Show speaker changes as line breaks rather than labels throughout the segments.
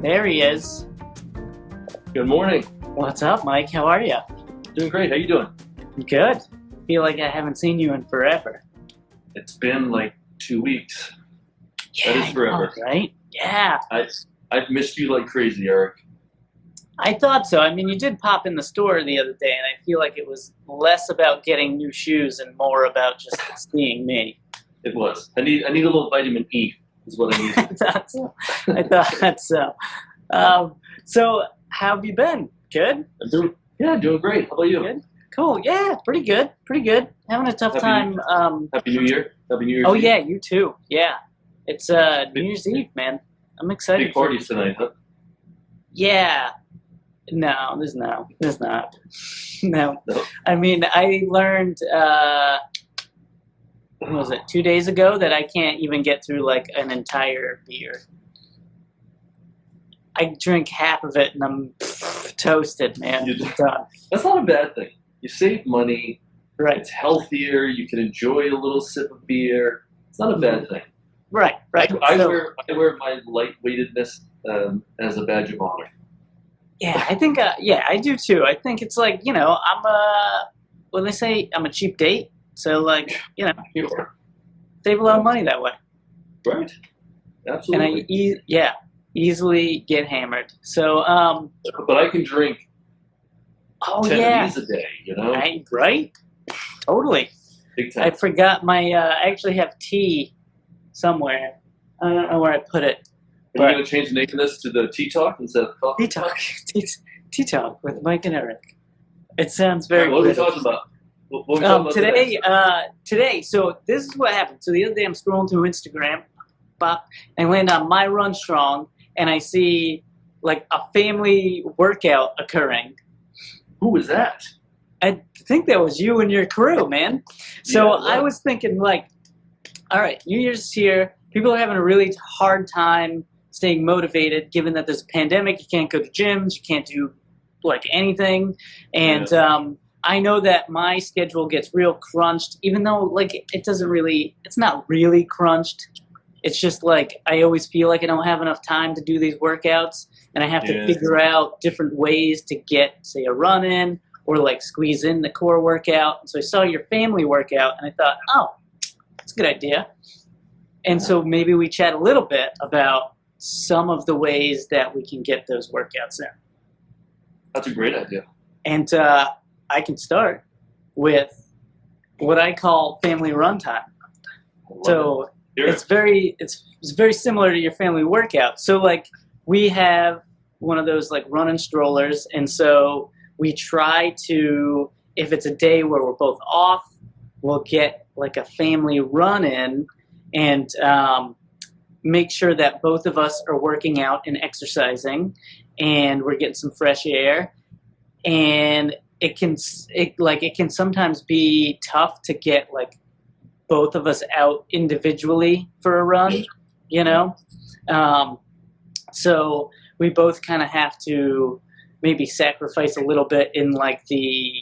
There he is.
Good morning.
What's up, Mike? How are you?
Doing great. How you doing?
Good. Feel like I haven't seen you in forever.
It's been like 2 weeks. That is
I
forever.
know, right? Yeah.
I've missed you like crazy, Eric.
I thought so. I mean, you did pop in the store the other day, and I feel like it was less about getting new shoes and more about just seeing me.
It was. I need a little vitamin E. Is what I need.
I thought so. So. So, how have you been? Good?
Doing great. How about you?
Good? Cool. Yeah, pretty good. Pretty good. Having a tough time.
Happy New Year. Happy New Year's
Oh,
Eve.
yeah, you too. Yeah. It's New Year's Eve, man. I'm excited.
Big parties tonight, huh?
Yeah. No, there's not. No.
No.
I mean, I learned, what was it, 2 days ago that I can't even get through like an entire beer. I drink half of it and I'm toasted, man.
You do.
Done.
That's not a bad thing. You save money.
Right.
It's healthier. You can enjoy a little sip of beer. It's not a bad thing.
Right.
I
So,
wear my lightweightedness as a badge of honor.
yeah, I think, I do too. I think it's like, when they say I'm a cheap date, so like,
You are.
save a lot of money that way.
Right.
And
Absolutely.
easily get hammered. So,
But I can drink 10
yeah,
of these a day, you know?
right? Totally.
Big
I
time.
forgot I actually have tea somewhere. I don't know where I put it.
Are you going to change the name of this to the Tea Talk instead of Coffee
Tea Talk. Tea Talk with Mike and Eric. It sounds very
What are we
British.
talking about? What are we talking about
today, so this is what happened. So the other day I'm scrolling through Instagram, and I land on My Run Strong, and I see like a family workout occurring.
Who was that?
I think that was you and your crew, man. So
Yeah,
I was thinking like, all right, New Year's is here. People are having a really hard time staying motivated given that there's a pandemic. You can't go to gyms. You can't do like anything. And I know that my schedule gets real crunched, even though like it's not really crunched. It's just like I always feel like I don't have enough time to do these workouts, and I have to figure out different ways to get, say, a run in or like squeeze in the core workout. And so I saw your family workout, and I thought, oh, that's a good idea. And so maybe we chat a little bit about some of the ways that we can get those workouts in.
That's a great idea.
And I can start with what I call family run time. So it's very similar to your family workout. So like we have one of those like running strollers, and so we try to, if it's a day where we're both off, we'll get like a family run in and make sure that both of us are working out and exercising, and we're getting some fresh air. And it can sometimes be tough to get like both of us out individually for a run, you know? So we both kind of have to maybe sacrifice a little bit in like the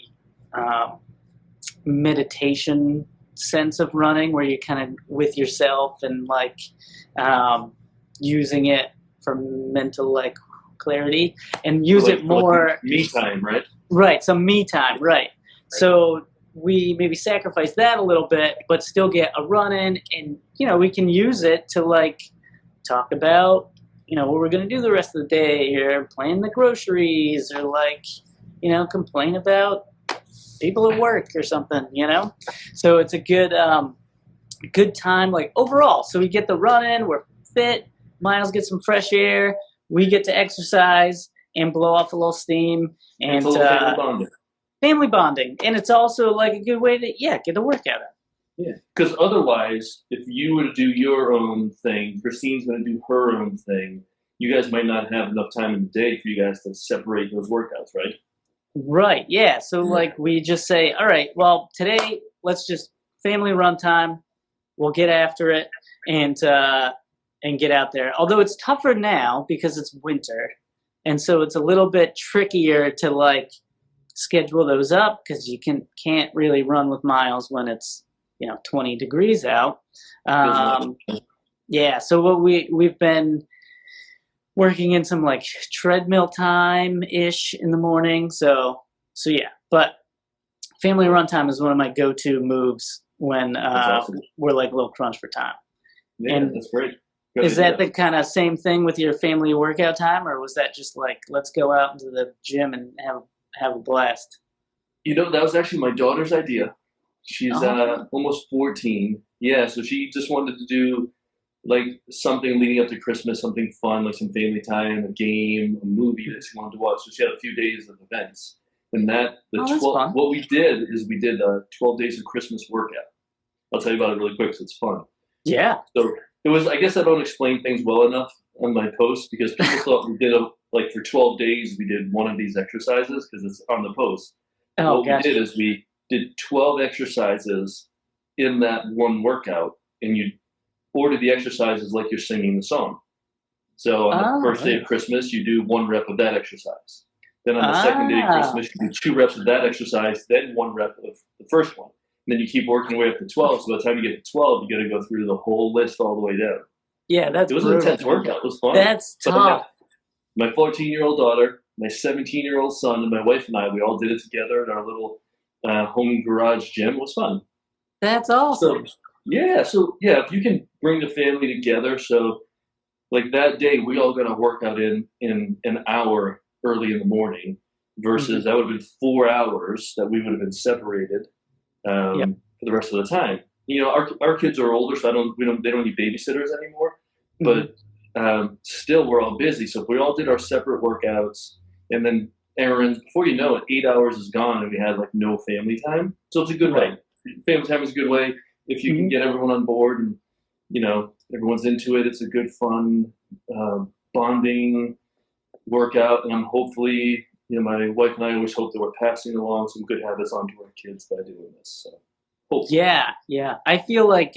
meditation sense of running, where you're kind of with yourself and like using it for mental like clarity, and use it more.
Me time, right?
Right, some me time, right. So we maybe sacrifice that a little bit, but still get a run in, and we can use it to like talk about what we're gonna do the rest of the day, or plan the groceries, or like complain about people at work or something. So it's a good time like overall. So we get the run in, we're fit, Miles gets some fresh air, we get to exercise and blow off a little steam, and
It's a little family bonding.
Family bonding, and it's also like a good way to get a workout out.
Yeah, because otherwise, if you were to do your own thing, Christine's going to do her own thing. You guys might not have enough time in the day for you guys to separate those workouts, right?
Right. Yeah. So like we just say, all right, well today let's just family run time. We'll get after it and get out there. Although it's tougher now because it's winter, and so it's a little bit trickier to like schedule those up, because you can't really run with Miles when it's 20 degrees out. Yeah, so what we've been working in some like treadmill time ish in the morning. So yeah, but family run time is one of my go-to moves when
That's awesome.
we're like a little crunch for time.
Yeah,
And
that's great. Good
is that
idea.
the kind of same thing with your family workout time, or was that just like let's go out into the gym and have a blast?
That was actually my daughter's idea. She's
Oh,
almost 14. Yeah, so she just wanted to do like something leading up to Christmas, something fun, like some family time, a game, a movie that she wanted to watch. So she had a few days of events. And
oh, that's fun.
what we did is we did 12 days of Christmas workout. I'll tell you about it really quick because it's fun.
Yeah.
So it was, I guess I don't explain things well enough on my post because people thought we did like for 12 days, we did one of these exercises because it's on the post.
Oh,
What we
gotcha.
did is we did 12 exercises in that one workout, and you order the exercises like you're singing the song. So on the
Oh,
first day
right.
of Christmas, you do one rep of that exercise. Then on the second day of
Ah,
Christmas, you do two reps of that exercise, then one rep of the first one. And then you keep working your way up to 12. So by the time you get to 12, you got to go through the whole list all the way down.
yeah, that's
It was an
brutal,
intense
man.
workout. It was fun.
That's
But I
tough.
had my 14-year-old daughter, my 17-year-old son, and my wife and I, we all did it together in our little home garage gym. It was fun.
That's
So
awesome.
yeah, if you can bring the family together, so like that day we all got a workout in an hour early in the morning,
Hmm.
versus that would have been 4 hours that we would have been separated
Yeah.
for the rest of the time. Our kids are older, so they don't need babysitters anymore.
Hmm.
But still, we're all busy. So if we all did our separate workouts, and then errands, before you know it, 8 hours is gone, and we had like no family time. So it's a good
Right.
way. Family time is a good way if you can
Hmm.
get everyone on board and everyone's into it. It's a good fun bonding workout, and I'm hopefully, my wife and I always hope that we're passing along some good habits onto our kids by doing this. So hopefully.
Yeah, yeah. I feel like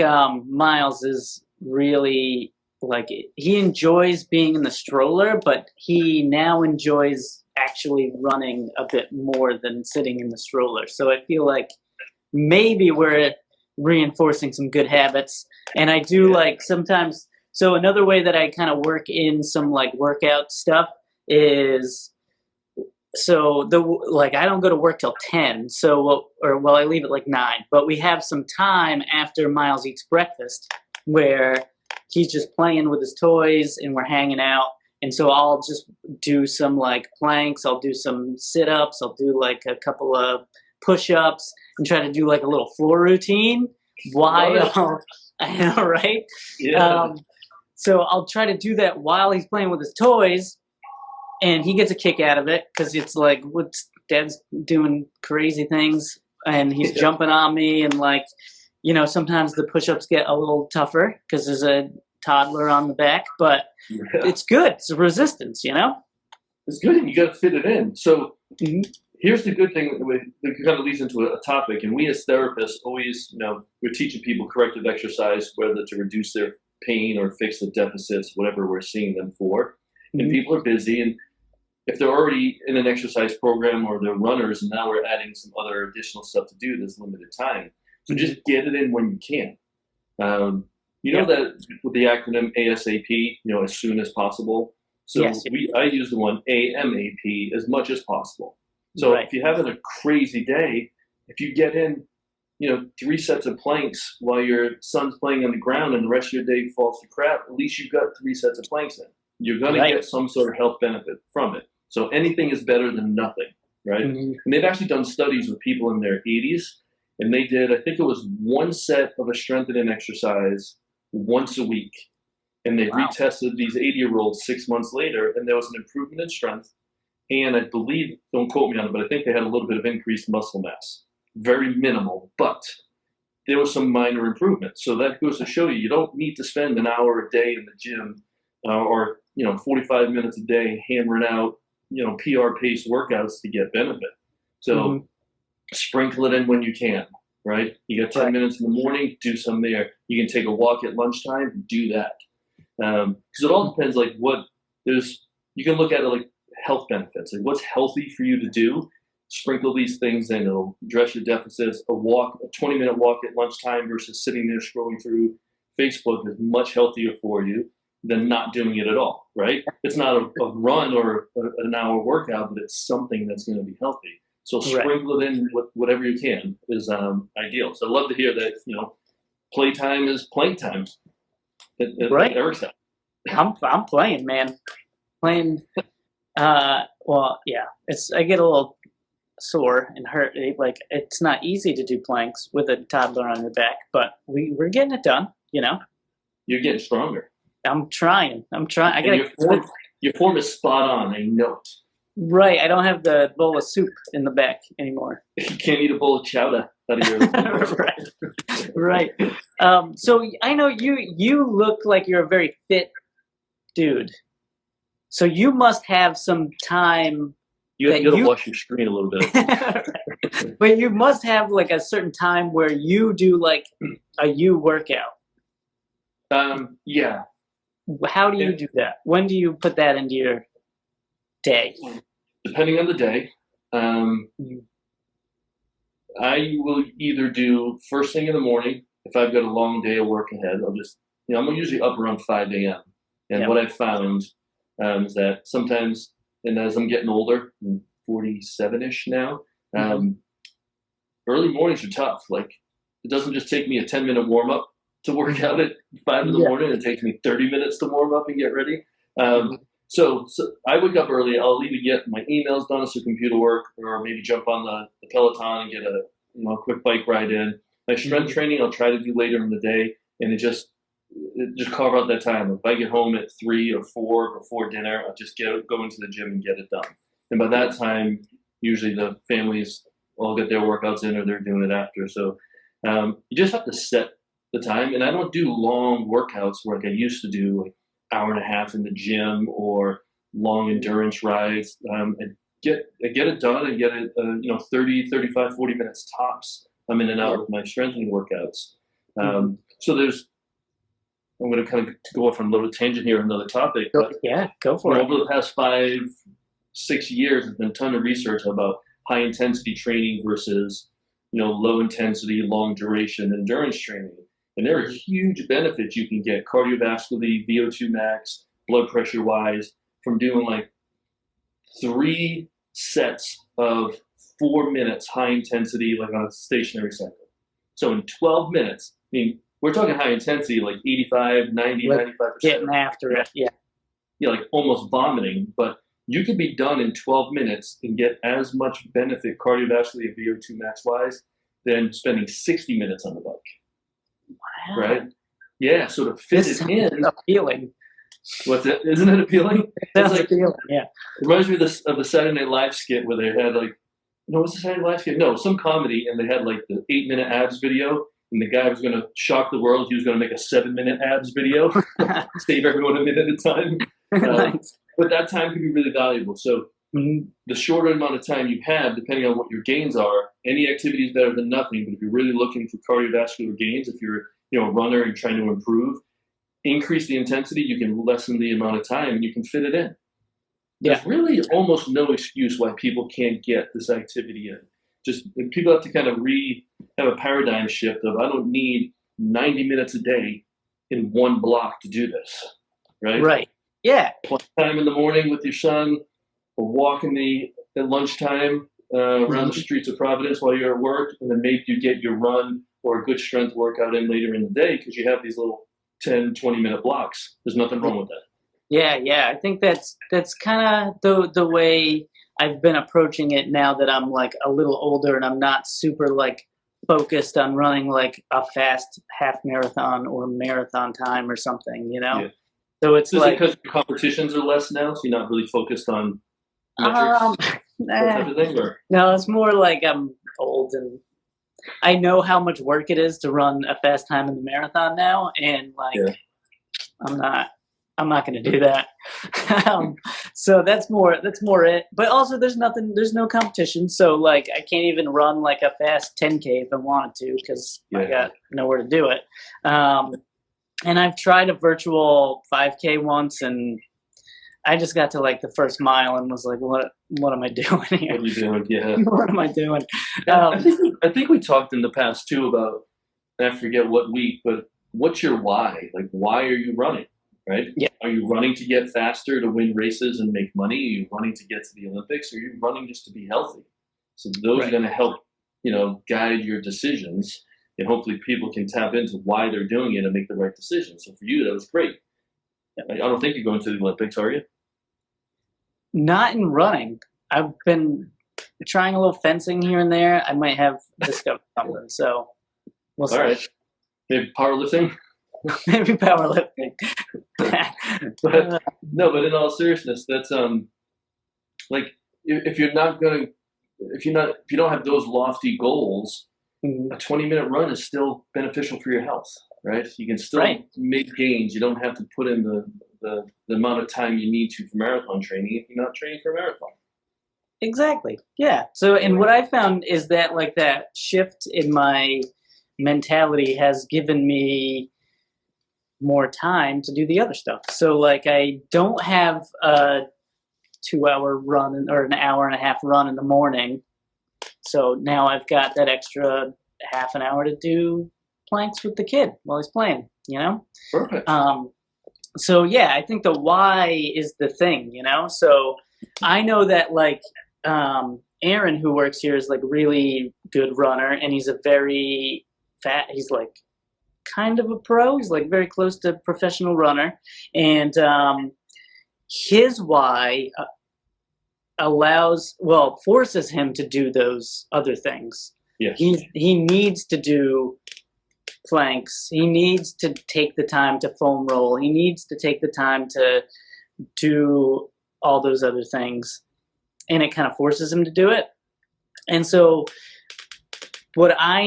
Miles is really like he enjoys being in the stroller, but he now enjoys actually running a bit more than sitting in the stroller. So I feel like maybe we're reinforcing some good habits. And I do
Yeah.
like sometimes. So another way that I kind of work in some like workout stuff is so the like I don't go to work till 10, so or well I leave at like 9, but we have some time after Miles eats breakfast where he's just playing with his toys and we're hanging out, and so I'll just do some like planks, I'll do some sit-ups, I'll do like a couple of push-ups and try to do like a little floor routine
Love it.
while I know, right?
Yeah.
um, so I'll try to do that while he's playing with his toys, and he gets a kick out of it because it's like, what's dad's doing crazy things and he's
Yeah.
jumping on me, and like, sometimes the push-ups get a little tougher because there's a toddler on the back, but
Yeah.
it's good. It's a resistance.
It's good, and you got to fit it in. So
Hmm.
here's the good thing that kind of leads into a topic, and we as therapists always, we're teaching people corrective exercise, whether to reduce their pain or fix the deficits, whatever we're seeing them for. And
Hmm.
people are busy, and if they're already in an exercise program or they're runners, and now we're adding some other additional stuff to do, there's limited time. So
Hmm.
just get it in when you can. Um, you know
Yeah.
that with the acronym ASAP, as soon as possible.
Yes.
So I use the one AMAP, as much as possible. So
Right.
if you're having a crazy day, if you get in, 3 sets of planks while your son's playing on the ground and the rest of your day falls to crap, at least you've got 3 sets of planks in. You're going to
Right.
get some sort of health benefit from it. So anything is better than nothing, right?
Hmm.
And they've actually done studies with people in their 80s, and they did, I think it was one set of a strengthening exercise once a week. And they
Wow.
retested these 80-year-olds 6 months later, and there was an improvement in strength. And I believe, don't quote me on it, but I think they had a little bit of increased muscle mass. Very minimal, but there was some minor improvement. So that goes to show you, you don't need to spend an hour a day in the gym or 45 minutes a day hammering out PR paced workouts to get benefit. So
Hmm.
sprinkle it in when you can, right? You got 10
Right.
minutes in the morning, do some there. You can take a walk at lunchtime, do that. Because it all depends, like you can look at it like health benefits, like what's healthy for you to do. Sprinkle these things in. It'll address your deficits. A 20-minute walk at lunchtime versus sitting there scrolling through Facebook is much healthier for you. than not doing it at all, right? It's not a run or an hour workout, but it's something that's going to be healthy. So sprinkle it in with whatever you can is ideal. So I'd love to hear that, playtime is playtime.
Right.
Eric's house.
I'm playing, man. Playing. Well, yeah. I get a little sore and hurt. Like, it's not easy to do planks with a toddler on your back, but we're getting it done.
You're getting stronger.
I'm trying. I gotta.
Your form is spot on. I know it.
Right. I don't have the bowl of soup in the back anymore.
You can't eat a bowl of chowder out of your.
Right. So I know you look like you're a very fit dude. So you must have some time.
You gotta wash your screen a little bit.
But you must have like a certain time where you do like a you workout.
Yeah.
How do you do that? When do you put that into your day?
Depending on the day. I will either do first thing in the morning. If I've got a long day of work ahead, I'll just, I'm usually up around 5 a.m. And what I've found is that sometimes, and as I'm getting older, I'm 47-ish now, early mornings are tough. Like, it doesn't just take me a 10-minute warm-up to work out at 5 in the morning. It takes me 30 minutes to warm up and get ready. So I wake up early. I'll either get my emails done as computer work, or maybe jump on the Peloton and get a quick bike ride in. My strength training I'll try to do later in the day, and it just carve out that time. If I get home at 3 or 4 before dinner, I'll just go into the gym and get it done. And by that time, usually the families all get their workouts in, or they're doing it after. So you just have to set the time. And I don't do long workouts like I used to do, like hour and a half in the gym or long endurance rides. I get it done and get it 30, 35, 40 minutes tops. I'm in and out with my strengthening workouts. So I'm going to kind of go off on a little tangent here, another topic. But,
go for it.
Over the past 5-6 years, there's been a ton of research about high intensity training versus low intensity, long duration endurance training. And there are huge benefits you can get cardiovascularly, VO2 max, blood pressure wise, from doing like 3 sets of 4 minutes high intensity, like on a stationary cycle. So in 12 minutes, I mean, we're talking high intensity, like 85, 90, 95%.
Getting after it, yeah.
Yeah, like almost vomiting. But you could be done in 12 minutes and get as much benefit cardiovascularly and VO2 max wise than spending 60 minutes on the bike.
Wow.
Right? Yeah, so to fit it in.
Appealing.
What's it? Isn't it appealing?
That's appealing, yeah.
It reminds me of the Saturday Night Live skit where they had like, what's the Saturday Night Live skit? No, some comedy, and they had like the 8-minute abs video, and the guy was going to shock the world. He was going to make a 7-minute abs video, save everyone a minute at a time.
Nice.
But that time can be really valuable. So the shorter amount of time you have, depending on what your gains are, any activity is better than nothing. But if you're really looking for cardiovascular gains, if you're a runner and trying to improve, increase the intensity, you can lessen the amount of time and you can fit it in. There's really almost no excuse why people can't get this activity in. Just people have to kind of have a paradigm shift of, I don't need 90 minutes a day in one block to do this, right?
Right. Yeah.
Time in the morning with your son, a walk at lunchtime around the streets of Providence while you're at work, and then maybe you get your run or a good strength workout in later in the day because you have these little 10, 20-minute blocks. There's nothing wrong with that.
Yeah. I think that's kind of the way I've been approaching it now that I'm like a little older and I'm not super like focused on running like a fast half marathon or marathon time or something, Yeah. So it's like,
because competitions are less now, so you're not really focused on metrics, that type of thing, or? No,
it's more like I'm old and I know how much work it is to run a fast time in the marathon now, and like I'm not going to do that. So that's more it. But also there's no competition. So like I can't even run like a fast 10K if I wanted to because I got nowhere to do it. And I've tried a virtual 5K once, and I just got to like the first mile and was like, what am I doing here?
What are you doing? Yeah.
What am I doing?
I think we talked in the past too about, and I forget what week, but what's your why? Like, why are you running? right?
Yeah.
Are you running to get faster to win races and make money? Are you running to get to the Olympics? Or are you running just to be healthy? So those
Right.
are going to help, guide your decisions, and hopefully people can tap into why they're doing it and make the right decision. So for you, that was great. I don't think you're going to the Olympics, are you?
Not in running. I've been trying a little fencing here and there. I might have discovered something, so we'll see.
All right. Maybe powerlifting?
Maybe powerlifting.
But no, but in all seriousness, that's like if you don't have those lofty goals,
Mhm.
a 20-minute run is still beneficial for your health, right? You can still
Right.
make gains. You don't have to put in the amount of time you need to for marathon training if you're not training for a marathon.
Exactly. Yeah. So, and what I found is that like that shift in my mentality has given me more time to do the other stuff. So, like, I don't have a 2 hour run or an hour and a half run in the morning. So now I've got that extra half an hour to do planks with the kid while he's playing,
Perfect.
So yeah, I think the why is the thing, So I know that like Aaron, who works here, is like really good runner, and he's a very he's like kind of a pro. He's like very close to professional runner, and his why forces him to do those other things.
Yes.
He needs to do planks. He needs to take the time to foam roll. He needs to take the time to do all those other things, and it kind of forces him to do it. And so what I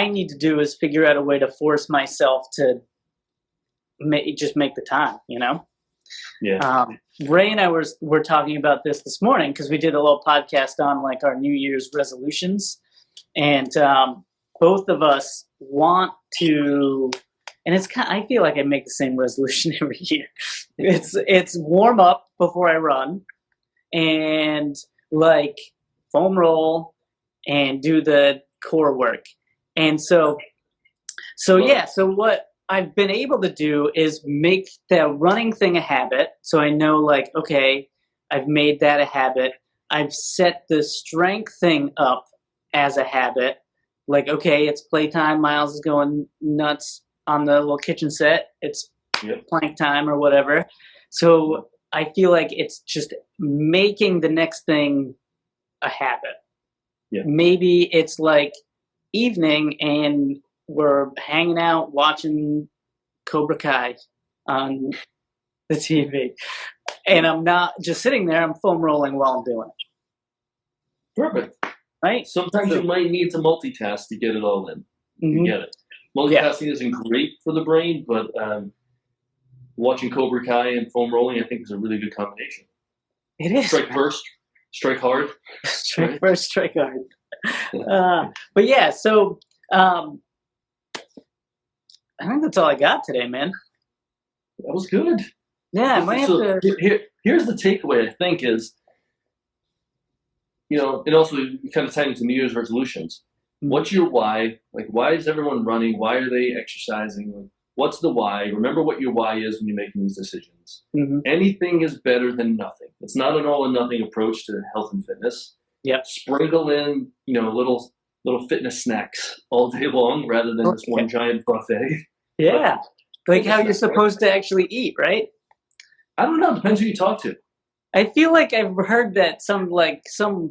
need to do is figure out a way to force myself to just make the time,
Yeah.
Ray and I were talking about this morning because we did a little podcast on like our New Year's resolutions, and both of us want to. And I feel like I make the same resolution every year. It's warm up before I run, and like foam roll, and do the core work. And so yeah. So what I've been able to do is make the running thing a habit. So I know like, okay, I've made that a habit. I've set the strength thing up as a habit. Like, okay, it's playtime. Miles is going nuts on the little kitchen set. It's plank time or whatever. So I feel like it's just making the next thing a habit.
Yeah.
Maybe it's like evening and we're hanging out watching Cobra Kai on the TV. And I'm not just sitting there, I'm foam rolling while I'm doing it.
Perfect.
Right?
Sometimes you might need to multitask to get it all in.
Mm-hmm.
You get it. Multitasking isn't great for the brain, but watching Cobra Kai and foam rolling, I think, is a really good combination.
It is.
Strike first, strike hard.
Strike first, strike hard. But yeah, so I think that's all I got today, man.
That was good.
Yeah, I might have to.
Here's the takeaway, I think, is, and also kind of tying into New Year's resolutions. What's your why? Like, why is everyone running? Why are they exercising? Like, what's the why? Remember what your why is when you're making these decisions.
Mm-hmm.
Anything is better than nothing. It's not an all or nothing approach to health and fitness.
Yep.
Sprinkle in, little fitness snacks all day long rather than this one giant buffet.
Yeah. Like how you're supposed to actually eat, right?
I don't know. Depends who you talk to.
I feel like I've heard that some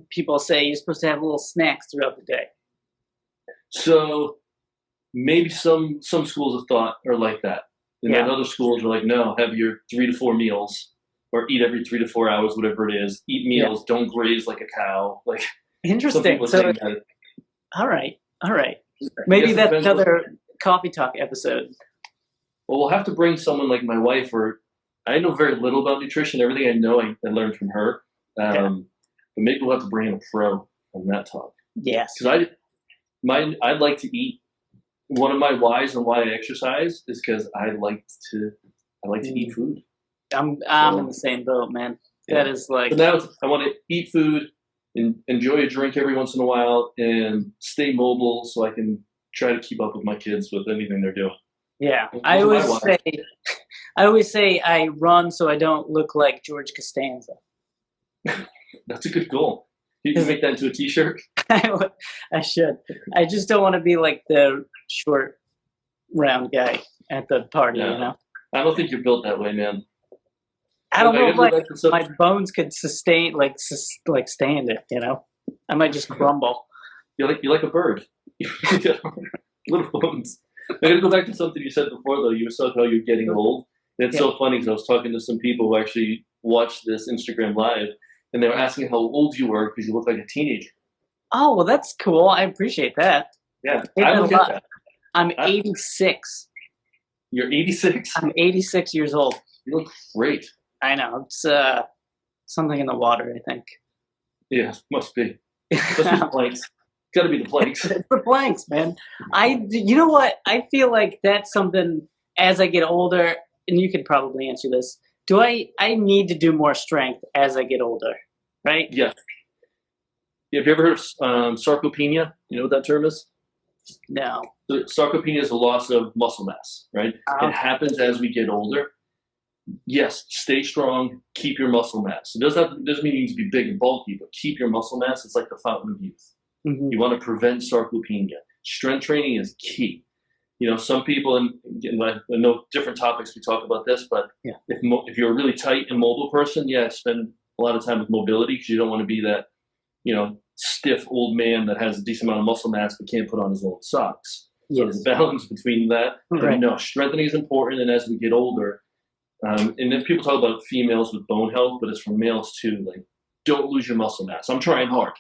people say you're supposed to have little snacks throughout the day.
So maybe some schools of thought are like that. And then other schools are like, no, have your 3 to 4 meals or eat every 3 to 4 hours, whatever it is. Eat meals. Yeah. Don't graze like a cow. Like,
interesting. So, all right. Maybe that's another coffee talk episode.
Well, we'll have to bring someone like my wife, or I know very little about nutrition. Everything I know, I learned from her. But maybe we'll have to bring in a pro on that talk.
Yes.
Because I'd like to eat. One of my whys and why I exercise is because I like to eat food.
I'm in the same boat, man. Yeah. That is like.
But now I want to eat food and enjoy a drink every once in a while and stay mobile so I can try to keep up with my kids with anything they're doing.
Yeah, I always say I always say I run so I don't look like George Costanza.
That's a good goal. You can make that into a T-shirt.
I should. I just don't want to be like the short, round guy at the party,
Yeah.
you know?
I don't think you're built that way, man.
I don't know if
gotta go
like,
back to some-
my bones could sustain, like stand it, you know? I might just crumble.
You're like a bird. Little bones. I gotta go back to something you said before, though. You were talking how you're getting old. And it's so funny because I was talking to some people who actually watched this Instagram Live, and they were asking how old you were because you look like a teenager.
Oh, well, that's cool. I appreciate that.
Yeah,
It
I
meant
don't
a
get
lot.
that.
I'm 86.
You're 86.
I'm 86 years old.
You look great.
I know. It's something in the water, I think.
Yeah, must be. Must be the planks. Got to be the planks.
It's the planks, man. You know what? I feel like that's something as I get older, and you could probably answer this. Do I need to do more strength as I get older, right?
Yeah. Have you ever heard of sarcopenia? You know what that term is?
No.
So sarcopenia is a loss of muscle mass, right?
Uh-huh.
It happens as we get older. Yes, stay strong, keep your muscle mass. It doesn't mean you need to be big and bulky, but keep your muscle mass. It's like the fountain of youth.
Mhm.
You want to prevent sarcopenia. Strength training is key. You know, some people, and I know different topics we talk about this, but
Yeah.
if you're a really tight and mobile person, yeah, spend a lot of time with mobility because you don't want to be that, you know, stiff old man that has a decent amount of muscle mass but can't put on his old socks. So there's a balance between that.
Right.
But no, strengthening is important, and as we get older, and then people talk about females with bone health, but it's for males too. Like, don't lose your muscle mass. I'm trying hard,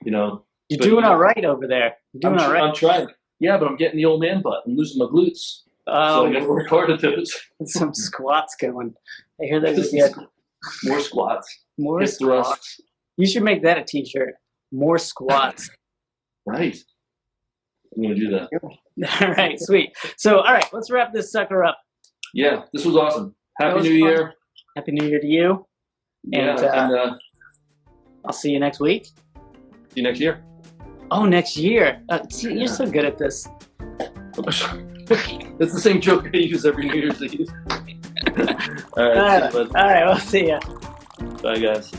you know.
You're
But
doing
you-
all right over there. You're doing all right.
I'm trying. Yeah, but I'm getting the old man butt. I'm losing my glutes. So
Oh,
I got to work hard at those.
some squats going. I hear those are good.
More squats.
More
Hip
squats.
thrusts.
You should make that a T-shirt. More squats.
Right. I'm going to do that.
All right, sweet. So, all right, let's wrap this sucker up.
Yeah, this was awesome. Happy
was
New
fun.
Year.
Happy New Year to you.
Yeah,
And,
and
I'll see you next week.
see you next year.
Oh, next year. See, you're so good at this.
It's the same joke I use every New Year's Eve. All right, see you, bud.
All right, we'll see you.
Bye, guys.